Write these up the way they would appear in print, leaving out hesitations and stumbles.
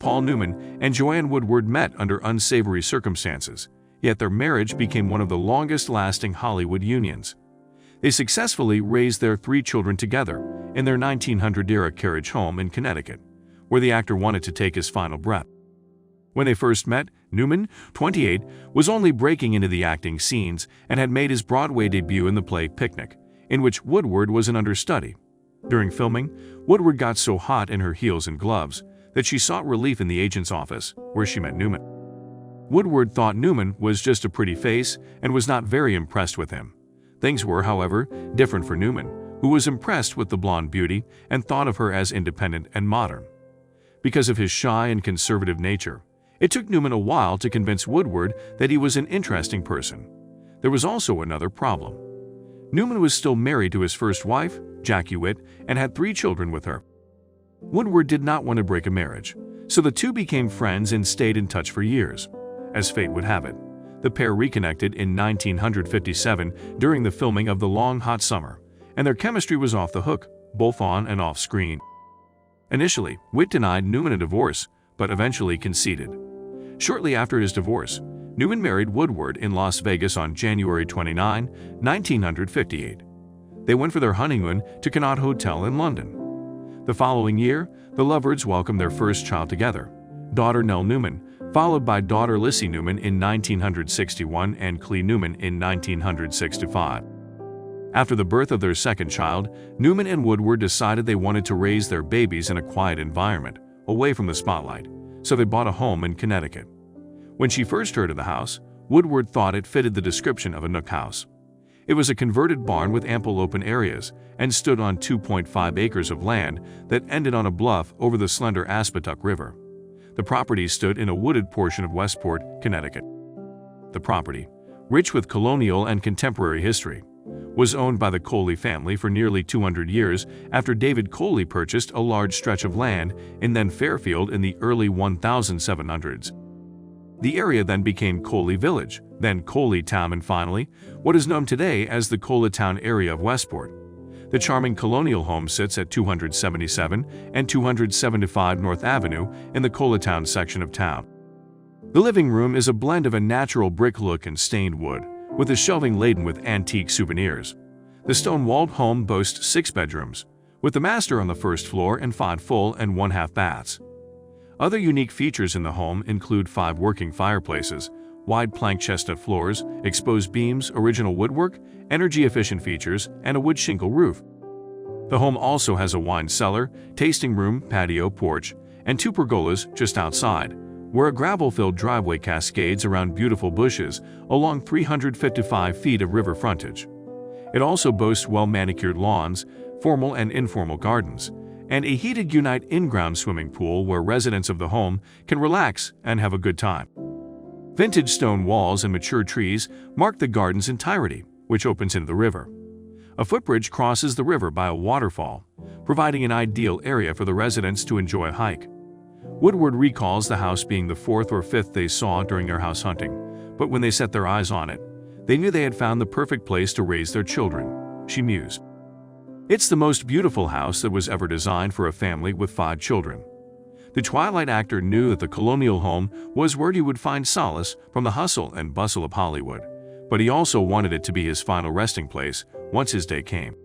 Paul Newman and Joanne Woodward met under unsavory circumstances, yet their marriage became one of the longest-lasting Hollywood unions. They successfully raised their 3 children together in their 1900-era carriage home in Connecticut, where the actor wanted to take his final breath. When they first met, Newman, 28, was only breaking into the acting scenes and had made his Broadway debut in the play Picnic, in which Woodward was an understudy. During filming, Woodward got so hot in her heels and gloves that she sought relief in the agent's office, where she met Newman. Woodward thought Newman was just a pretty face and was not very impressed with him. Things were, however, different for Newman, who was impressed with the blonde beauty and thought of her as independent and modern. Because of his shy and conservative nature, it took Newman a while to convince Woodward that he was an interesting person. There was also another problem. Newman was still married to his first wife, Jackie Witt, and had 3 children with her. Woodward did not want to break a marriage, so the two became friends and stayed in touch for years. As fate would have it, the pair reconnected in 1957 during the filming of The Long Hot Summer, and their chemistry was off the hook, both on and off screen. Initially, Witt denied Newman a divorce, but eventually conceded. Shortly after his divorce, Newman married Woodward in Las Vegas on January 29, 1958. They went for their honeymoon to Connaught Hotel in London. The following year, the lovers welcomed their first child together, daughter Nell Newman, followed by daughter Lissy Newman in 1961 and Clee Newman in 1965. After the birth of their second child, Newman and Woodward decided they wanted to raise their babies in a quiet environment, away from the spotlight, so they bought a home in Connecticut. When she first heard of the house, Woodward thought it fitted the description of a nook house. It was a converted barn with ample open areas and stood on 2.5 acres of land that ended on a bluff over the slender Aspetuck River. The property stood in a wooded portion of Westport, Connecticut. The property, rich with colonial and contemporary history, was owned by the Coley family for nearly 200 years after David Coley purchased a large stretch of land in then Fairfield in the early 1700s. The area then became Coley Village, then Coley Town, and finally, what is known today as the Coletown area of Westport. The charming colonial home sits at 277 and 275 North Avenue in the Coletown section of town. The living room is a blend of a natural brick look and stained wood, with a shelving laden with antique souvenirs. The stone-walled home boasts 6 bedrooms, with the master on the first floor and 5 full and 1/2 baths. Other unique features in the home include 5 working fireplaces, wide plank chestnut floors, exposed beams, original woodwork, energy-efficient features, and a wood shingle roof. The home also has a wine cellar, tasting room, patio, porch, and 2 pergolas just outside, where a gravel-filled driveway cascades around beautiful bushes along 355 feet of river frontage. It also boasts well-manicured lawns, formal and informal gardens, and a heated Unite in-ground swimming pool where residents of the home can relax and have a good time. Vintage stone walls and mature trees mark the garden's entirety, which opens into the river. A footbridge crosses the river by a waterfall, providing an ideal area for the residents to enjoy a hike. Woodward recalls the house being the 4th or 5th they saw during their house hunting, but when they set their eyes on it, they knew they had found the perfect place to raise their children, she mused. It's the most beautiful house that was ever designed for a family with 5 children. The Twilight actor knew that the colonial home was where he would find solace from the hustle and bustle of Hollywood, but he also wanted it to be his final resting place once his day came.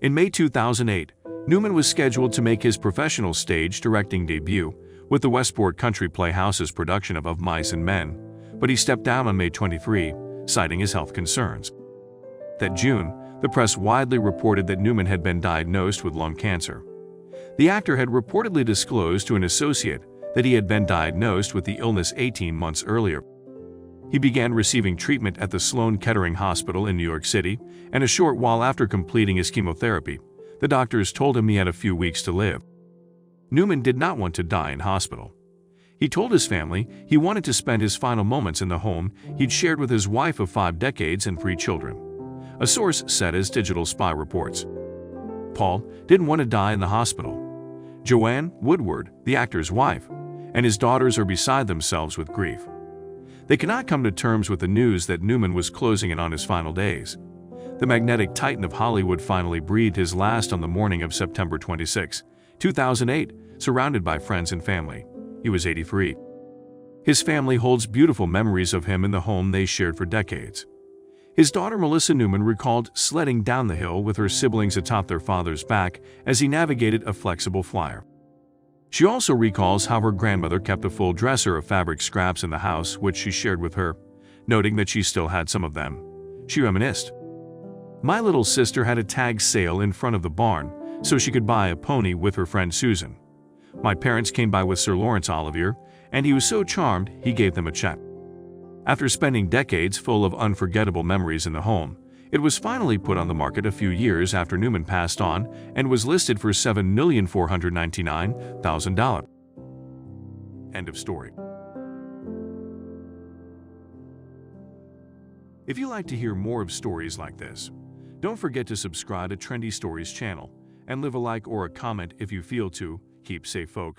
In May 2008, Newman was scheduled to make his professional stage directing debut with the Westport Country Playhouse's production of Mice and Men, but he stepped down on May 23, citing his health concerns. That June, the press widely reported that Newman had been diagnosed with lung cancer. The actor had reportedly disclosed to an associate that he had been diagnosed with the illness 18 months earlier. He began receiving treatment at the Sloan Kettering Hospital in New York City, and a short while after completing his chemotherapy, the doctors told him he had a few weeks to live. Newman did not want to die in hospital. He told his family he wanted to spend his final moments in the home he'd shared with his wife of 5 decades and 3 children, a source said as Digital Spy reports. Paul didn't want to die in the hospital. Joanne Woodward, the actor's wife, and his daughters are beside themselves with grief. They cannot come to terms with the news that Newman was closing in on his final days. The magnetic titan of Hollywood finally breathed his last on the morning of September 26, 2008, surrounded by friends and family. he was 83. His family holds beautiful memories of him in the home they shared for decades. His daughter Melissa Newman recalled sledding down the hill with her siblings atop their father's back as he navigated a flexible flyer. She also recalls how her grandmother kept a full dresser of fabric scraps in the house, which she shared with her, noting that she still had some of them. She reminisced, "My little sister had a tag sale in front of the barn, so she could buy a pony with her friend Susan. My parents came by with Sir Lawrence Olivier, and he was so charmed he gave them a check." After spending decades full of unforgettable memories in the home, it was finally put on the market a few years after Newman passed on and was listed for $7,499,000. End of story. If you like to hear more of stories like this, don't forget to subscribe to Trendy Stories channel and leave a like or a comment if you feel to. Keep safe, folks.